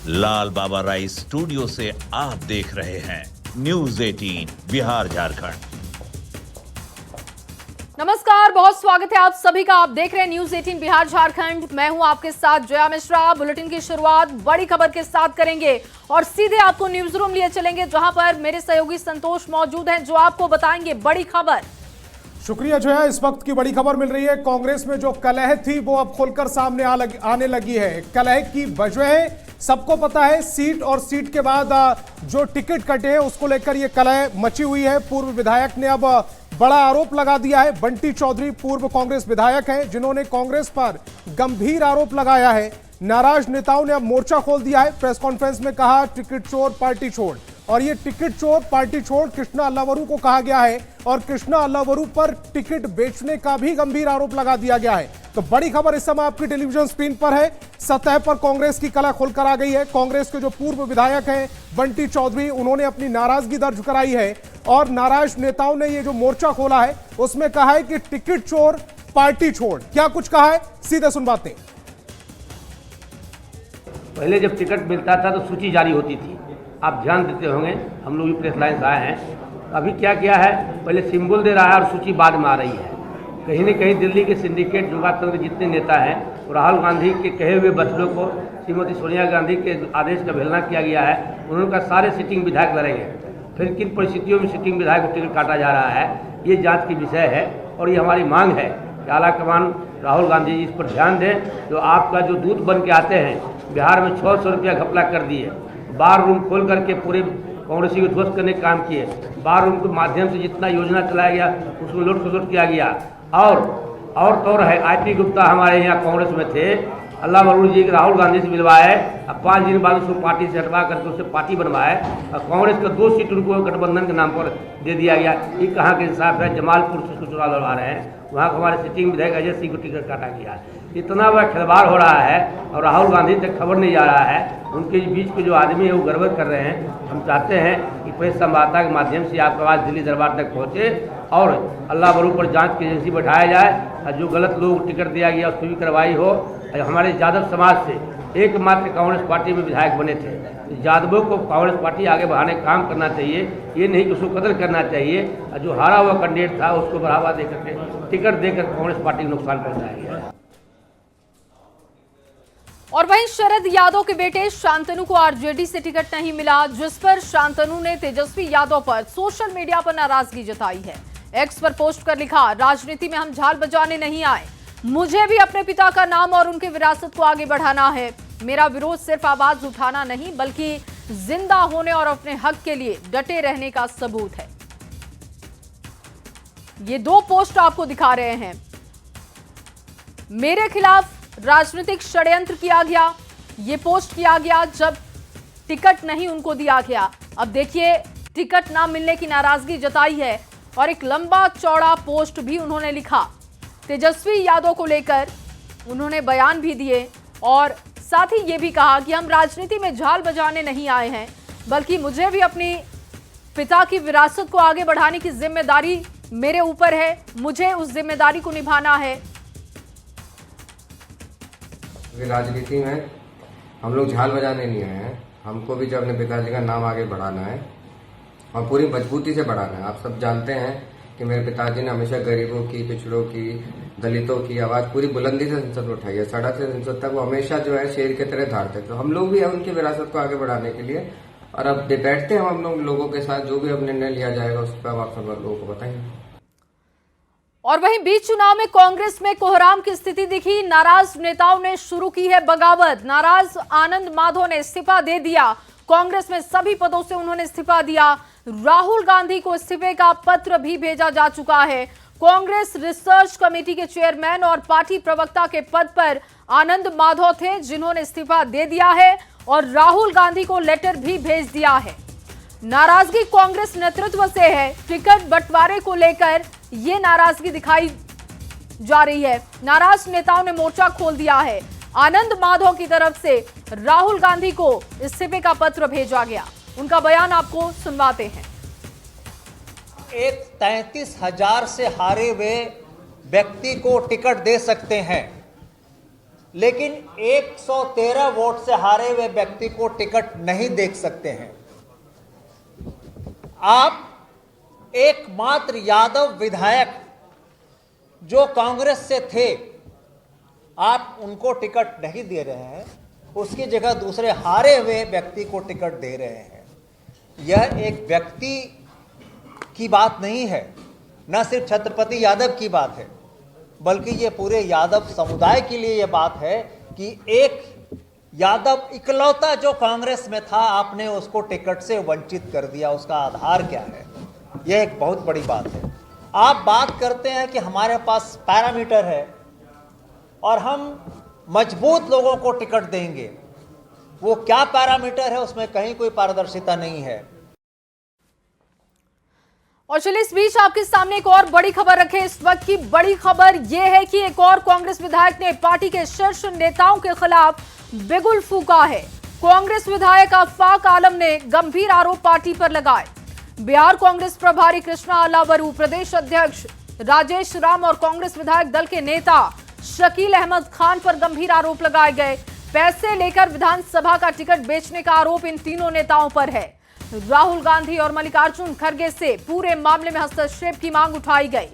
लाल बाबा राय studio से आप देख रहे हैं न्यूज 18 बिहार झारखंड। नमस्कार, बहुत स्वागत है आप सभी का। आप देख रहे हैं न्यूज 18 बिहार झारखंड। मैं हूं आपके साथ जया मिश्रा। बुलेटिन की शुरुआत बड़ी खबर के साथ करेंगे और सीधे आपको न्यूज रूम लिए चलेंगे, जहां पर मेरे सहयोगी संतोष मौजूद हैं, जो आपको बताएंगे बड़ी खबर। शुक्रिया जया। इस वक्त की बड़ी खबर मिल रही है, कांग्रेस में जो कलह थी वो अब खुलकर सामने आने लगी है। कलह की वजह सबको पता है, सीट और सीट के बाद जो टिकट कटे हैं उसको लेकर ये कलह मची हुई है। पूर्व विधायक ने अब बड़ा आरोप लगा दिया है। बंटी चौधरी पूर्व कांग्रेस विधायक हैं, जिन्होंने कांग्रेस पर गंभीर आरोप लगाया है। नाराज नेताओं ने अब मोर्चा खोल दिया है। प्रेस कॉन्फ्रेंस में कहा टिकट चोर पार्टी छोड़, और ये टिकट चोर पार्टी छोड़ कृष्णा अल्लावरू को कहा गया है और कृष्णा अल्लावरू पर टिकट बेचने का भी गंभीर आरोप लगा दिया गया है। तो बड़ी खबर इस समय आपकी टेलीविजन स्क्रीन पर है। सतह पर कांग्रेस की कलह खुलकर आ गई है। कांग्रेस के जो पूर्व विधायक हैं बंटी चौधरी, उन्होंने अपनी नाराजगी दर्ज कराई है और नाराज नेताओं ने ये जो मोर्चा खोला है उसमें कहा है कि टिकट चोर पार्टी छोड़। क्या कुछ कहा है, सीधे सुन बातें। पहले जब टिकट मिलता था तो सूची जारी होती थी, आप ध्यान देते होंगे, हम लोग भी प्रेस लाइन से आए हैं। अभी क्या किया है, पहले सिंबल दे रहा है और सूची बाद में आ रही है। कहीं न कहीं दिल्ली के सिंडिकेट युवातंत्र के जितने नेता हैं, राहुल गांधी के कहे हुए वचनों को श्रीमती सोनिया गांधी के आदेश का अवहेलना किया गया है। उन्होंने सारे सिटिंग विधायक लड़ेंगे, फिर किन परिस्थितियों में सिटिंग विधायक को टिकट काटा जा रहा है, ये जांच की विषय है। और ये हमारी मांग है कि आलाकमान राहुल गांधी जी इस पर ध्यान दें। जो आपका जो दूत बन के आते हैं, बिहार में 600 रुपया घपला कर दिए, बार रूम खोल करके पूरे कांग्रेसी को ध्वस्त करने का काम किए, बार रूम के माध्यम से जितना योजना चलाया गया उसमें लूट खसोट किया गया। और तो है, आईपी गुप्ता हमारे यहाँ कांग्रेस में थे, अल्लावरू जी राहुल गांधी से मिलवाए, अब 5 दिन बाद उसको पार्टी से हटवा करके उससे पार्टी बनवाए और कांग्रेस का 2 सीट उनको गठबंधन के नाम पर दे दिया गया। ये कहाँ के इंसाफ है? जमालपुर से उसको चुनाव लड़वा रहे हैं, वहाँ को हमारे सिटिंग विधायक अजय सिंह को टिकट काटा गया। इतना बड़ा खिलवाड़ हो रहा है और राहुल गांधी तक खबर नहीं जा रहा है। उनके बीच के जो आदमी है वो गड़बड़ कर रहे हैं। हम चाहते हैं कि प्रेस संवाददाता के माध्यम से आपका आवाज़ दिल्ली दरबार तक पहुँचे और अल्लावरू पर जांच की एजेंसी बैठाया जाए और जो गलत लोग टिकट दिया गया उसकी भी कार्रवाई हो। हमारे यादव समाज से एकमात्र कांग्रेस पार्टी में विधायक बने थे। यादवों को कांग्रेस पार्टी आगे बढ़ाने का काम करना चाहिए, ये नहीं कि उसको कदर करना चाहिए। जो हारा हुआ कैंडिडेट था उसको बढ़ावा देकर के टिकट देकर कांग्रेस पार्टी को नुकसान पहुंचाया गया। और वहीं शरद यादव के बेटे शांतनु को आरजेडी से टिकट नहीं मिला, जिस पर शांतनु ने तेजस्वी यादव पर सोशल मीडिया पर नाराजगी जताई है। एक्स पर पोस्ट कर लिखा, राजनीति में हम झाल बजाने नहीं आए, मुझे भी अपने पिता का नाम और उनकी विरासत को आगे बढ़ाना है। मेरा विरोध सिर्फ आवाज उठाना नहीं बल्कि जिंदा होने और अपने हक के लिए डटे रहने का सबूत है। ये 2 पोस्ट आपको दिखा रहे हैं। मेरे खिलाफ राजनीतिक षड्यंत्र किया गया, ये पोस्ट किया गया जब टिकट नहीं उनको दिया गया। अब देखिए, टिकट ना मिलने की नाराजगी जताई है और एक लंबा चौड़ा पोस्ट भी उन्होंने लिखा। तेजस्वी यादव को लेकर उन्होंने बयान भी दिए और साथ ही ये भी कहा कि हम राजनीति में झाल बजाने नहीं आए हैं, बल्कि मुझे भी अपनी पिता की विरासत को आगे बढ़ाने की जिम्मेदारी मेरे ऊपर है, मुझे उस जिम्मेदारी को निभाना है। राजनीति में हम लोग झाल बजाने नहीं आए हैं, हमको भी जो अपने पिताजी का नाम आगे बढ़ाना है और पूरी मजबूती से बढ़ाना है। आप सब जानते हैं कि मेरे पिताजी ने हमेशा गरीबों की, पिछड़ों की, दलितों की आवाज पूरी बुलंदी से संसद में उठाई है। सड़क से संसद तक वो हमेशा जो है शेर की तरह धारते। तो हम लोग भी हैं उनकी विरासत को आगे बढ़ाने के लिए और अब बैठते हैं हम लोगों के साथ, जो भी अब निर्णय लिया जाएगा उस पर आप सब लोगों को बताएंगे। और वहीं बीच चुनाव में कांग्रेस में कोहराम की स्थिति दिखी। नाराज नेताओं ने शुरू की है बगावत। नाराज आनंद माधव ने इस्तीफा दे दिया, कांग्रेस में सभी पदों से उन्होंने इस्तीफा दिया। राहुल गांधी को इस्तीफे का पत्र भी भेजा जा चुका है। कांग्रेस रिसर्च कमेटी के चेयरमैन और पार्टी प्रवक्ता के पद पर आनंद माधव थे, जिन्होंने इस्तीफा दे दिया है और राहुल गांधी को लेटर भी भेज दिया है। नाराजगी कांग्रेस नेतृत्व से है। टिकट बंटवारे को लेकर ये नाराजगी दिखाई जा रही है। नाराज नेताओं ने मोर्चा खोल दिया है। आनंद माधव की तरफ से राहुल गांधी को इस्तीफे का पत्र भेजा गया, उनका बयान आपको सुनवाते हैं। एक 33,000 से हारे हुए व्यक्ति को टिकट दे सकते हैं, लेकिन 113 वोट से हारे हुए व्यक्ति को टिकट नहीं देख सकते हैं। आप एकमात्र यादव विधायक जो कांग्रेस से थे, आप उनको टिकट नहीं दे रहे हैं, उसकी जगह दूसरे हारे हुए व्यक्ति को टिकट दे रहे हैं। यह एक व्यक्ति की बात नहीं है, न सिर्फ छत्रपति यादव की बात है, बल्कि ये पूरे यादव समुदाय के लिए ये बात है कि एक यादव इकलौता जो कांग्रेस में था, आपने उसको टिकट से वंचित कर दिया। उसका आधार क्या है? यह एक बहुत बड़ी बात है। आप बात करते हैं कि हमारे पास पैरामीटर है और हम मजबूत लोगों को टिकट देंगे। वो क्या पैरामीटर है, उसमें कहीं कोई पारदर्शिता नहीं है। और चलिए इस बीच आपके सामने एक और बड़ी खबर रखे। इस वक्त की बड़ी खबर यह है कि एक और कांग्रेस विधायक ने पार्टी के शीर्ष नेताओं के खिलाफ बिगुल फूंका है। कांग्रेस विधायक आफाक आलम ने गंभीर आरोप पार्टी पर लगाए। बिहार कांग्रेस प्रभारी कृष्णा अलावरू, प्रदेश अध्यक्ष राजेश राम और कांग्रेस विधायक दल के नेता शकील अहमद खान पर गंभीर आरोप लगाए गए। पैसे लेकर विधानसभा का टिकट बेचने का आरोप इन तीनों नेताओं पर है। राहुल गांधी और मल्लिकार्जुन खड़गे से पूरे मामले में हस्तक्षेप की मांग उठाई गई।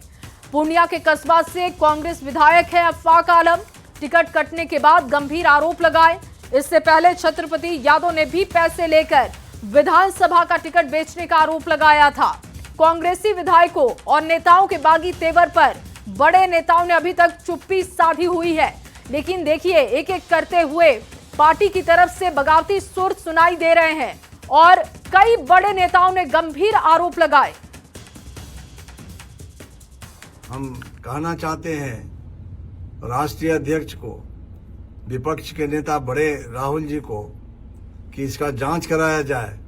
पूर्णिया के कस्बा से कांग्रेस विधायक है आफाक आलम, टिकट कटने के बाद गंभीर आरोप लगाए। इससे पहले छत्रपति यादव ने भी पैसे लेकर विधानसभा का टिकट बेचने का आरोप लगाया था। कांग्रेसी विधायकों और नेताओं के बागी तेवर पर बड़े नेताओं ने अभी तक चुप्पी साधी हुई है, लेकिन देखिए एक एक करते हुए पार्टी की तरफ से बगावती सुर सुनाई दे रहे हैं और कई बड़े नेताओं ने गंभीर आरोप लगाए। हम कहना चाहते हैं राष्ट्रीय अध्यक्ष को, विपक्ष के नेता बड़े राहुल जी को, कि इसका जांच कराया जाए।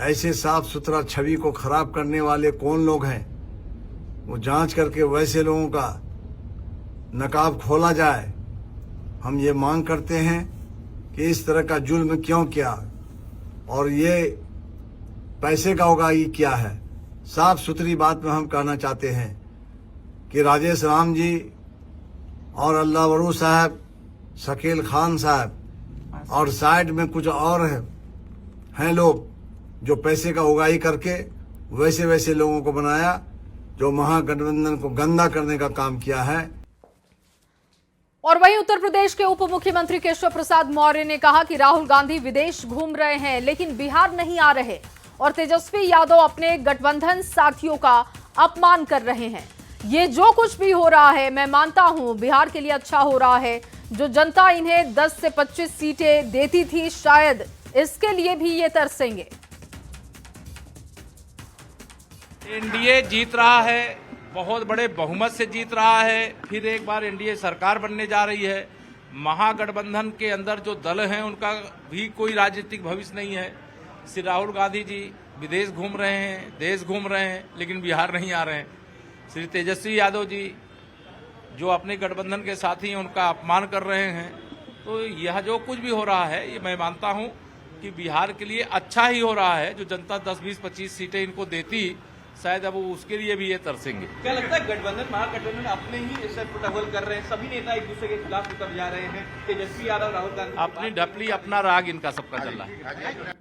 ऐसे साफ सुथरा छवि को खराब करने वाले कौन लोग हैं, वो जांच करके वैसे लोगों का नकाब खोला जाए। हम ये मांग करते हैं कि इस तरह का जुल्म क्यों किया और ये पैसे का उगाही क्या है। साफ सुथरी बात में हम कहना चाहते हैं कि राजेश राम जी और अलावरू साहब, शकील खान साहब और साइड में कुछ और हैं लोग जो पैसे का उगाही करके वैसे वैसे लोगों को बनाया जो महागठबंधन को गंदा करने का काम किया है। और वहीं उत्तर प्रदेश के उप मुख्यमंत्री केशव प्रसाद मौर्य ने कहा कि राहुल गांधी विदेश घूम रहे हैं लेकिन बिहार नहीं आ रहे और तेजस्वी यादव अपने गठबंधन साथियों का अपमान कर रहे हैं। ये जो कुछ भी हो रहा है, मैं मानता हूं बिहार के लिए अच्छा हो रहा है। जो जनता इन्हें 10 से 25 सीटें देती थी, शायद इसके लिए भी ये तरसेंगे। एनडीए जीत रहा है, बहुत बड़े बहुमत से जीत रहा है। फिर एक बार एनडीए सरकार बनने जा रही है। महागठबंधन के अंदर जो दल हैं उनका भी कोई राजनीतिक भविष्य नहीं है। श्री राहुल गांधी जी विदेश घूम रहे हैं, देश घूम रहे हैं, लेकिन बिहार नहीं आ रहे हैं। श्री तेजस्वी यादव जी जो अपने गठबंधन के साथी हैं उनका अपमान कर रहे हैं। तो यह जो कुछ भी हो रहा है, ये मैं मानता हूं कि बिहार के लिए अच्छा ही हो रहा है। जो जनता 10, 20, 25 सीटें इनको देती, शायद अब उसके लिए भी ये तरसेंगे। क्या लगता है गठबंधन, महागठबंधन अपने ही इसे फुटबॉल कर रहे हैं, सभी नेता एक दूसरे के खिलाफ उतर जा रहे हैं। तेजस्वी यादव, राहुल गांधी अपनी ढपली, अपना राग इनका सबका चल रहा है।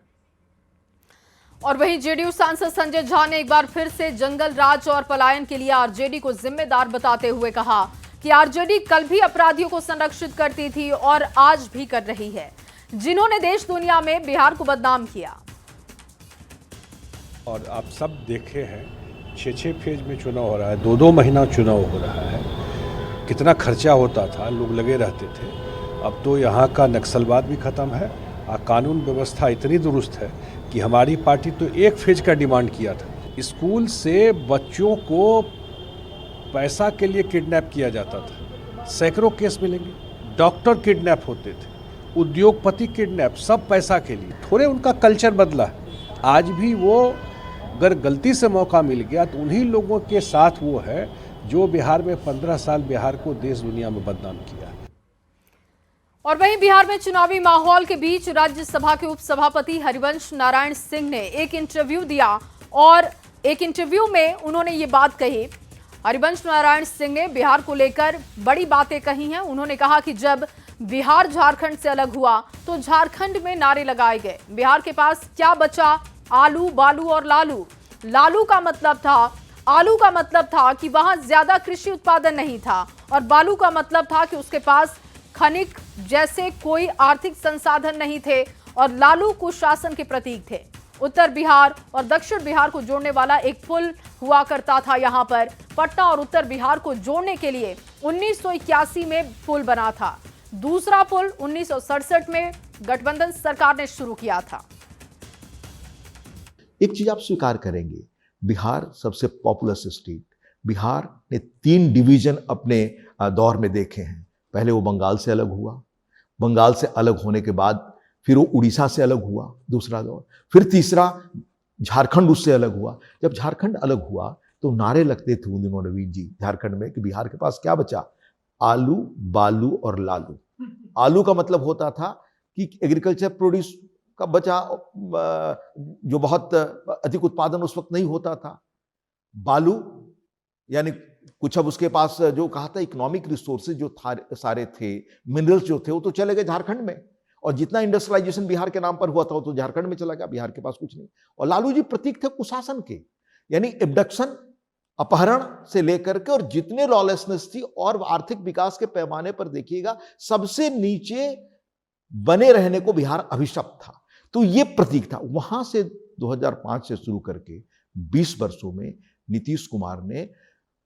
और वहीं जेडीयू सांसद संजय झा ने एक बार फिर से जंगल राज और पलायन के लिए आरजेडी को जिम्मेदार बताते हुए कहा कि आरजेडी कल भी अपराधियों को संरक्षित करती थी और आज भी कर रही है, जिन्होंने देश दुनिया में बिहार को बदनाम किया। और आप सब देखे हैं 6 फेज में चुनाव हो रहा है, 2 महीना चुनाव हो रहा है। कितना खर्चा होता था, लोग लगे रहते थे। अब तो यहाँ का नक्सलवाद भी खत्म है और कानून व्यवस्था इतनी दुरुस्त है कि हमारी पार्टी तो 1 फेज का डिमांड किया था। स्कूल से बच्चों को पैसा के लिए किडनैप किया जाता था, सैकड़ों केस मिलेंगे। डॉक्टर किडनैप होते थे, उद्योगपति किडनैप, सब पैसा के लिए। थोड़े उनका कल्चर बदला है। आज भी वो अगर गलती से मौका मिल गया तो उन्हीं लोगों के साथ वो है जो बिहार में 15 साल बिहार को देश दुनिया में बदनाम किया। और वहीं बिहार में चुनावी माहौल के बीच राज्यसभा के उपसभापति हरिवंश नारायण सिंह ने एक इंटरव्यू दिया और एक इंटरव्यू में उन्होंने ये बात कही। हरिवंश नारायण सिंह ने बिहार को लेकर बड़ी बातें कही हैं। उन्होंने कहा कि जब बिहार झारखंड से अलग हुआ तो झारखंड में नारे लगाए गए। बिहार के पास क्या बचा? आलू, बालू और लालू। आलू का मतलब था कि वहां ज्यादा कृषि उत्पादन नहीं था और बालू का मतलब था कि उसके पास खनिज जैसे कोई आर्थिक संसाधन नहीं थे और लालू कुशासन के प्रतीक थे। उत्तर बिहार और दक्षिण बिहार को जोड़ने वाला एक पुल हुआ करता था। यहां पर पटना और उत्तर बिहार को जोड़ने के लिए 1981 में पुल बना था। दूसरा पुल 1967 में गठबंधन सरकार ने शुरू किया था। एक चीज आप स्वीकार करेंगे, बिहार सबसे पॉपुलस स्टेट। बिहार ने 3 डिवीजन अपने दौर में देखे हैं। पहले वो बंगाल से अलग हुआ, बंगाल से अलग होने के बाद फिर वो उड़ीसा से अलग हुआ, दूसरा दौर, फिर तीसरा झारखंड उससे अलग हुआ। जब झारखंड अलग हुआ तो नारे लगते थे उन दिनों नवीन जी झारखंड में कि बिहार के पास क्या बचा? आलू, बालू और लालू। आलू का मतलब होता था कि एग्रीकल्चर प्रोड्यूस का बचा, जो बहुत अधिक उत्पादन उस वक्त नहीं होता था। बालू यानी कुछ अब उसके पास जो कहा था इकोनॉमिक रिसोर्सेज जो सारे थे, मिनरल्स जो थे, वो तो चले गए झारखंड में। और जितना इंडस्ट्रियलाइजेशन बिहार के नाम पर हुआ था वो तो झारखंड में चला गया, बिहार के पास कुछ नहीं। और लालू जी प्रतीक थे कुशासन के, यानी एब्डक्शन, अपहरण से लेकर के और जितने लॉलेसनेस थी और आर्थिक विकास के पैमाने पर देखिएगा सबसे नीचे बने रहने को बिहार अभिशप्त था। तो ये प्रतीक था। वहां से 2005 से शुरू करके 20 वर्षों में नीतीश कुमार ने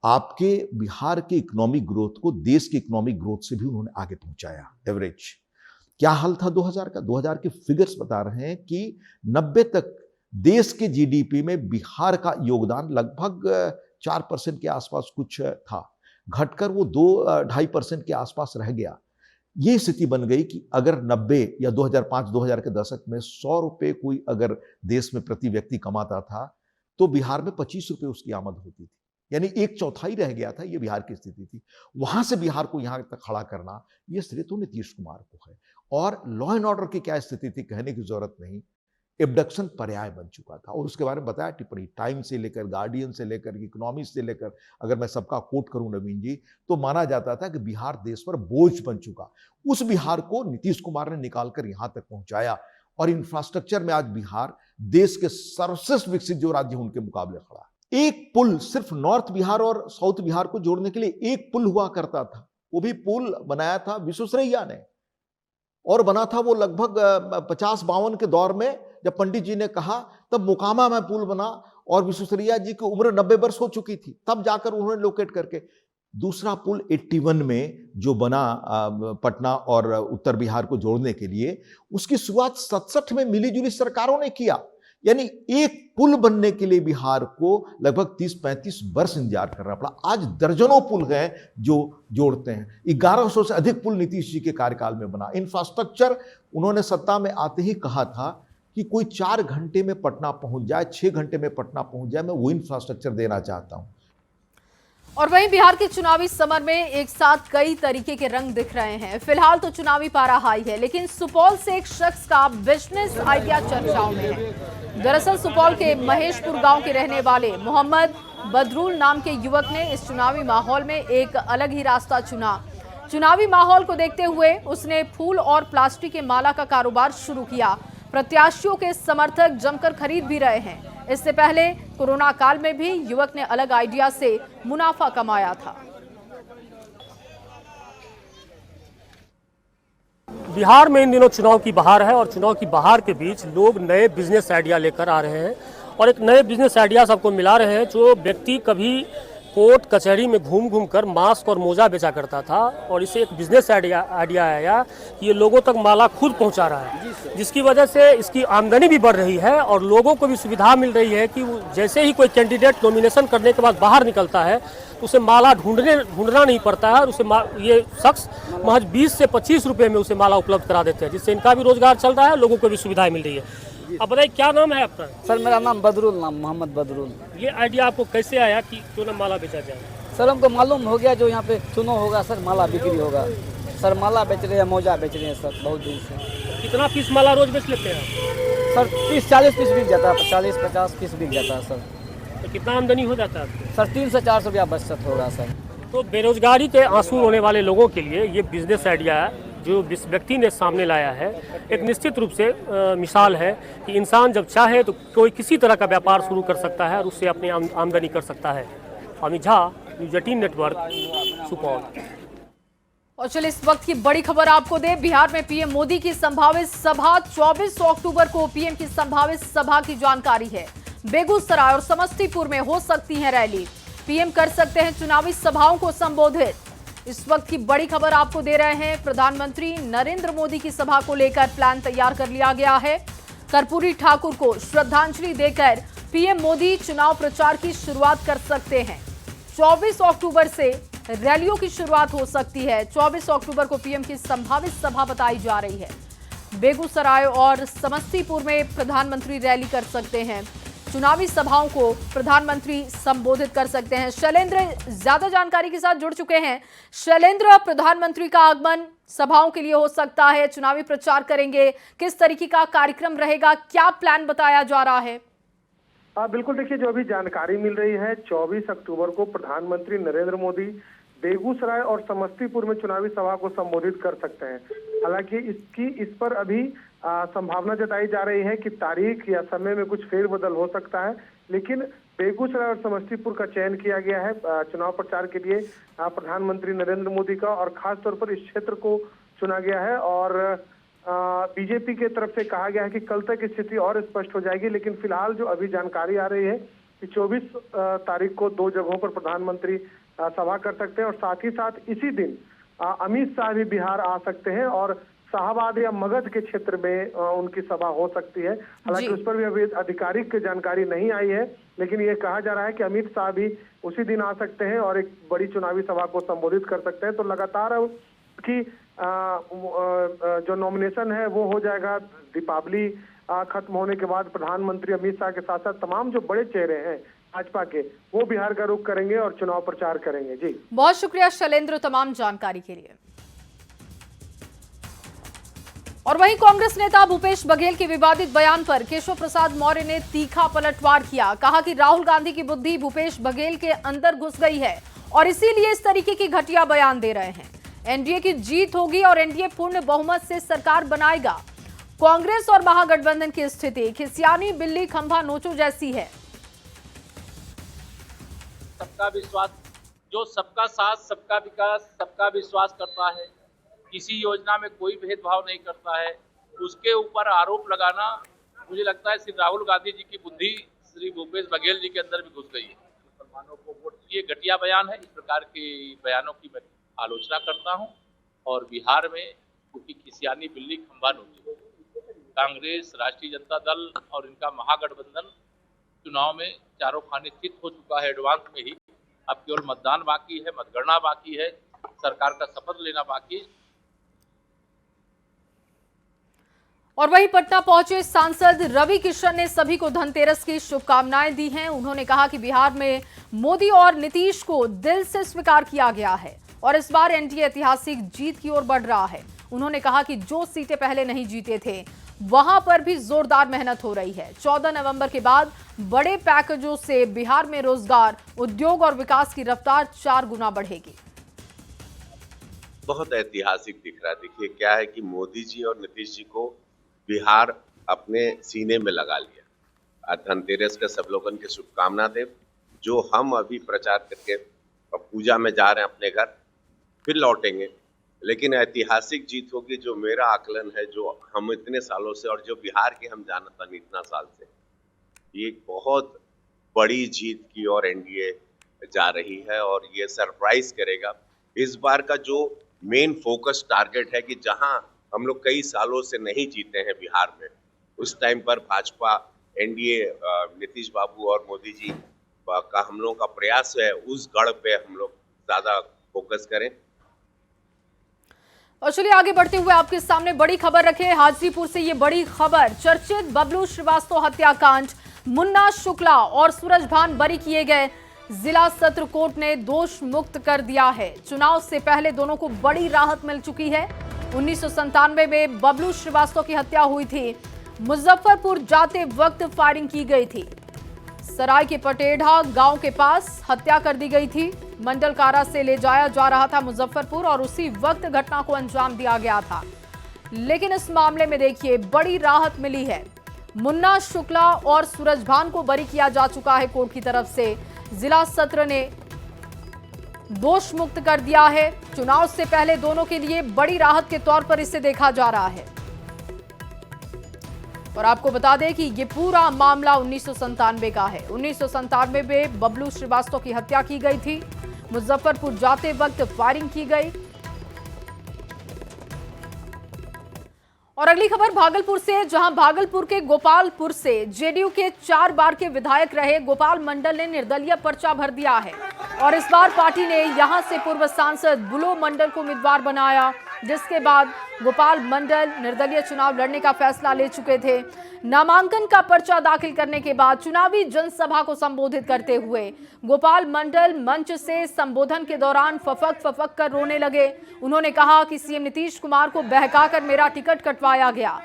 आपके बिहार के इकोनॉमिक ग्रोथ को देश के इकोनॉमिक ग्रोथ से भी उन्होंने आगे पहुंचाया। एवरेज क्या हाल था 2000 का? 2000 के फिगर्स बता रहे हैं कि 90 तक देश के जीडीपी में बिहार का योगदान लगभग 4% के आसपास कुछ था, घटकर वो 2-2.5% के आसपास रह गया। ये स्थिति बन गई कि अगर 90 या 2005-2000 के दशक में 100 रुपये कोई अगर देश में प्रति व्यक्ति कमाता था तो बिहार में 25 रुपये उसकी आमद होती थी, यानी 1/4 रह गया था। ये बिहार की स्थिति थी। वहां से बिहार को यहां तक खड़ा करना, ये श्रेय तो नीतीश कुमार को है। और लॉ एंड ऑर्डर की क्या स्थिति थी कहने की जरूरत नहीं, एब्डक्शन पर्याय बन चुका था। और उसके बारे में बताया टिप्पणी, टाइम से लेकर, गार्डियन से लेकर, इकोनॉमिक्स से लेकर, अगर मैं सबका कोट करूं नवीन जी, तो माना जाता था कि बिहार देश पर बोझ बन चुका। उस बिहार को नीतीश कुमार ने निकालकर यहां तक पहुंचाया और इंफ्रास्ट्रक्चर में आज बिहार देश के सर्वश्रेष्ठ विकसित जो राज्य उनके मुकाबले खड़ा। एक पुल सिर्फ नॉर्थ बिहार और साउथ बिहार को जोड़ने के लिए एक पुल हुआ करता था, वो भी पुल बनाया था विश्वेश्वरैया ने, और बना था वो लगभग 50-52 के दौर में, जब पंडित जी ने कहा तब मोकामा में पुल बना और विश्वेश्वरैया जी की उम्र 90 वर्ष हो चुकी थी, तब जाकर उन्होंने लोकेट करके। दूसरा पुल 81 में जो बना पटना और उत्तर बिहार को जोड़ने के लिए, उसकी शुरुआत 67 में मिलीजुली सरकारों ने किया। यानी एक पुल बनने के लिए बिहार को लगभग 30-35 वर्ष इंतजार करना पड़ा। आज दर्जनों पुल हैं जो जोड़ते हैं। 1100 से अधिक पुल नीतीश जी के कार्यकाल में बना। इंफ्रास्ट्रक्चर उन्होंने सत्ता में आते ही कहा था कि कोई 4 घंटे में पटना पहुंच जाए, 6 घंटे में पटना पहुंच जाए, मैं वो इंफ्रास्ट्रक्चर देना चाहता हूं। और वहीं बिहार के चुनावी समर में एक साथ कई तरीके के रंग दिख रहे हैं। फिलहाल तो चुनावी पारा हाई है, लेकिन सुपौल से एक शख्स का बिजनेस आइडिया चर्चाओं में है। दरअसल सुपौल के महेशपुर गांव के रहने वाले मोहम्मद बदरुल नाम के युवक ने इस चुनावी माहौल में एक अलग ही रास्ता चुना। चुनावी माहौल को देखते हुए उसने फूल और प्लास्टिक के माला का कारोबार शुरू किया। प्रत्याशियों के समर्थक जमकर खरीद भी रहे हैं। इससे पहले कोरोना काल में भी युवक ने अलग आइडिया से मुनाफा कमाया था। बिहार में इन दिनों चुनाव की बहार है और चुनाव की बहार के बीच लोग नए बिजनेस आइडिया लेकर आ रहे हैं और एक नए बिजनेस आइडिया सबको मिला रहे हैं। जो व्यक्ति कभी कोर्ट कचहरी में घूम घूम कर मास्क और मोजा बेचा करता था और इसे एक बिजनेस आइडिया आया कि ये लोगों तक माला खुद पहुंचा रहा है, जिसकी वजह से इसकी आमदनी भी बढ़ रही है और लोगों को भी सुविधा मिल रही है कि जैसे ही कोई कैंडिडेट नॉमिनेशन करने के बाद बाहर निकलता है तो उसे माला ढूंढना नहीं पड़ता है और उसे ये शख्स महज 20 से 25 रुपये में उसे माला उपलब्ध करा देते हैं, जिससे इनका भी रोजगार चल रहा है, लोगों को भी सुविधाएं मिल रही है। अब बताइए क्या नाम है आपका? सर मेरा नाम बदरुल, नाम मोहम्मद बदरुल। ये आइडिया आपको कैसे आया कि क्यों ना माला बेचा जाए? सर हमको मालूम हो गया जो यहाँ पे चुनाव होगा सर माला बिक्री होगा। सर माला बेच रहे हैं, मोजा बेच रहे हैं सर बहुत दिन से। कितना पीस माला रोज बेच लेते हैं? सर 30-40 पीस बिक जाता है, 40-50 पीस बिक जाता है सर। तो कितना आमदनी हो जाता है? सर 300 से 400 रुपया बचत होगा सर। तो बेरोजगारी के आंसू रोने वाले लोगों के लिए ये बिजनेस आइडिया जो जिस व्यक्ति ने सामने लाया है एक निश्चित रूप से मिसाल है कि इंसान जब चाहे तो कोई किसी तरह का व्यापार शुरू कर सकता है और उससे अपनी आमदनी कर सकता है। Amit Jha, news 18 network, Supaul. और चलिए इस वक्त की बड़ी खबर आपको दे। बिहार में पीएम मोदी की संभावित सभा 24 अक्टूबर को पीएम की संभावित सभा की जानकारी है। बेगूसराय और समस्तीपुर में हो सकती है रैली। पीएम कर सकते हैं चुनावी सभाओं को संबोधित। इस वक्त की बड़ी खबर आपको दे रहे हैं। प्रधानमंत्री नरेंद्र मोदी की सभा को लेकर प्लान तैयार कर लिया गया है। कर्पूरी ठाकुर को श्रद्धांजलि देकर पीएम मोदी चुनाव प्रचार की शुरुआत कर सकते हैं। 24 अक्टूबर से रैलियों की शुरुआत हो सकती है। 24 अक्टूबर को पीएम की संभावित सभा बताई जा रही है। बेगूसराय और समस्तीपुर में प्रधानमंत्री रैली कर सकते हैं। चुनावी सभाओं को प्रधानमंत्री संबोधित कर सकते हैं। शैलेंद्र ज्यादा जानकारी के साथ जुड़ चुके हैं। शैलेंद्र, प्रधानमंत्री का आगमन सभाओं के लिए हो सकता है, चुनावी प्रचार करेंगे, किस तरीके का कार्यक्रम रहेगा, क्या प्लान बताया जा रहा है? बिल्कुल, देखिए जो अभी जानकारी मिल रही है 24 अक्टूबर को प्रधानमंत्री नरेंद्र मोदी बेगूसराय और समस्तीपुर में चुनावी सभा को संबोधित कर सकते हैं। हालांकि इस पर अभी संभावना जताई जा रही है कि तारीख या समय में कुछ फेरबदल हो सकता है, लेकिन बेगूसराय और समस्तीपुर का चयन किया गया है चुनाव प्रचार के लिए प्रधानमंत्री नरेंद्र मोदी का, और खास तौर पर इस क्षेत्र को चुना गया है। और बीजेपी के तरफ से कहा गया है कि कल तक स्थिति और स्पष्ट हो जाएगी, लेकिन फिलहाल जो अभी जानकारी आ रही है कि 24 तारीख को 2 जगहों पर प्रधानमंत्री सभा कर सकते हैं, और साथ ही साथ इसी दिन अमित शाह भी बिहार आ सकते हैं और शाहबाद या मगध के क्षेत्र में उनकी सभा हो सकती है। हालांकि उस पर भी अभी आधिकारिक जानकारी नहीं आई है, लेकिन ये कहा जा रहा है कि अमित शाह भी उसी दिन आ सकते हैं और एक बड़ी चुनावी सभा को संबोधित कर सकते हैं। तो लगातार कि जो नॉमिनेशन है वो हो जाएगा। दीपावली खत्म होने के बाद प्रधानमंत्री अमित शाह के साथ साथ तमाम जो बड़े चेहरे हैं भाजपा के, वो बिहार का रुख करेंगे और चुनाव प्रचार करेंगे। जी बहुत शुक्रिया शैलेंद्र तमाम जानकारी के लिए। और वहीं कांग्रेस नेता भूपेश बघेल के विवादित बयान पर केशव प्रसाद मौर्य ने तीखा पलटवार किया। कहा कि राहुल गांधी की बुद्धि भूपेश बघेल के अंदर घुस गई है और इसीलिए इस तरीके की घटिया बयान दे रहे हैं। एनडीए की जीत होगी और एनडीए पूर्ण बहुमत से सरकार बनाएगा। कांग्रेस और महागठबंधन की स्थिति खिसियानी बिल्ली खंभा नोचो जैसी है। सबका विश्वास, जो सबका साथ, सबका विकास, सबका विश्वास करता है, किसी योजना में कोई भेदभाव नहीं करता है, उसके ऊपर आरोप लगाना, मुझे लगता है श्री राहुल गांधी जी की बुद्धि श्री भूपेश बघेल जी के अंदर भी घुस गई है। मुसलमानों को वोट, ये घटिया बयान है। इस प्रकार के बयानों की मैं आलोचना करता हूं। और बिहार में क्योंकि खिसियानी बिल्ली खंभा नोची, कांग्रेस, राष्ट्रीय जनता दल और इनका महागठबंधन चुनाव में चारों खाने चित हो चुका है एडवांस में ही। अब केवल मतदान बाकी है, मतगणना बाकी है, सरकार का शपथ लेना बाकी है। और वहीं पटना पहुंचे सांसद रवि किशन ने सभी को धनतेरस की शुभकामनाएं दी हैं। उन्होंने कहा कि बिहार में मोदी और नीतीश को दिल से स्वीकार किया गया है और इस बार एनडीए ऐतिहासिक जीत की ओर बढ़ रहा है। उन्होंने कहा कि जो सीटें पहले नहीं जीते थे वहां पर भी जोरदार मेहनत हो रही है। 14 नवंबर के बाद बड़े पैकेजों से बिहार में रोजगार, उद्योग और विकास की रफ्तार 4 गुना बढ़ेगी। बहुत ऐतिहासिक दिख रहा है। देखिए क्या है कि मोदी जी और नीतीश जी को बिहार अपने सीने में लगा लिया। धनतेरस का सब लोगों के शुभकामना दे। जो हम अभी प्रचार करके पूजा में जा रहे हैं अपने घर, फिर लौटेंगे, लेकिन ऐतिहासिक जीत होगी। जो मेरा आकलन है, जो हम इतने सालों से और जो बिहार के हम जानता नहीं इतना साल से, ये बहुत बड़ी जीत की ओर एनडीए जा रही है और ये सरप्राइज करेगा। इस बार का जो मेन फोकस टारगेट है कि जहां हम लोग कई सालों से नहीं जीते हैं बिहार में, उस टाइम पर भाजपा, एनडीए, नीतीश बाबू और मोदी जी का हम लोगों का प्रयास है उस गढ़ पे हम लोग ज्यादा फोकस करें। और चलिए आगे बढ़ते हुए आपके सामने बड़ी खबर रखे। हाजीपुर से ये बड़ी खबर, चर्चित बबलू श्रीवास्तव हत्याकांड, मुन्ना शुक्ला और सूरज भान बरी किए गए। जिला सत्र कोर्ट ने दोष मुक्त कर दिया है। चुनाव से पहले दोनों को बड़ी राहत मिल चुकी है। 1997 में बबलू श्रीवास्तव की हत्या हुई थी। मुजफ्फरपुर जाते वक्त फायरिंग की गई थी। सराय के पटेढ़ा गांव के पास हत्या कर दी गई थी। मंडल कारा से ले जाया जा रहा था मुजफ्फरपुर और उसी वक्त घटना को अंजाम दिया गया था। लेकिन इस मामले में देखिए बड़ी राहत मिली है। मुन्ना शुक्ला और सूरजभान को बरी किया जा चुका है कोर्ट की तरफ से। जिला सत्र ने दोष मुक्त कर दिया है। चुनाव से पहले दोनों के लिए बड़ी राहत के तौर पर इसे देखा जा रहा है। और आपको बता दें कि ये पूरा मामला 1997 का है। 1997 में बबलू श्रीवास्तव की हत्या की गई थी। मुजफ्फरपुर जाते वक्त फायरिंग की गई। और अगली खबर भागलपुर से, जहां भागलपुर के गोपालपुर से जेडीयू के 4 बार के विधायक रहे गोपाल मंडल ने निर्दलीय पर्चा भर दिया है। और इस बार पार्टी ने यहां से पूर्व सांसद बुलो मंडल को उम्मीदवार बनाया, जिसके बाद गोपाल मंडल निर्दलीय चुनाव लड़ने का फैसला ले चुके थे। नामांकन का पर्चा दाखिल करने के बाद चुनावी जनसभा को संबोधित करते हुए गोपाल मंडल मंच से संबोधन के दौरान फफक कर रोने लगे। उन्होंने कहा कि सीएम नीतीश कुमार को बहकाकर मेरा टिकट कटवाया गया।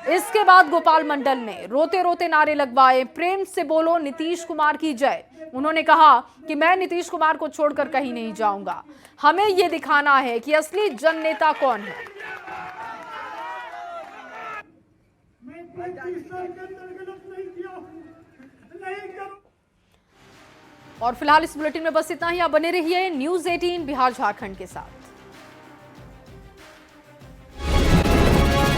इसके बाद गोपाल मंडल ने रोते रोते नारे लगवाए, प्रेम से बोलो नीतीश कुमार की जय। उन्होंने कहा कि मैं नीतीश कुमार को छोड़कर कहीं नहीं जाऊंगा। हमें यह दिखाना है कि असली जननेता कौन है। और फिलहाल इस बुलेटिन में बस इतना ही। आप बने रहिए न्यूज़ 18 बिहार झारखंड के साथ।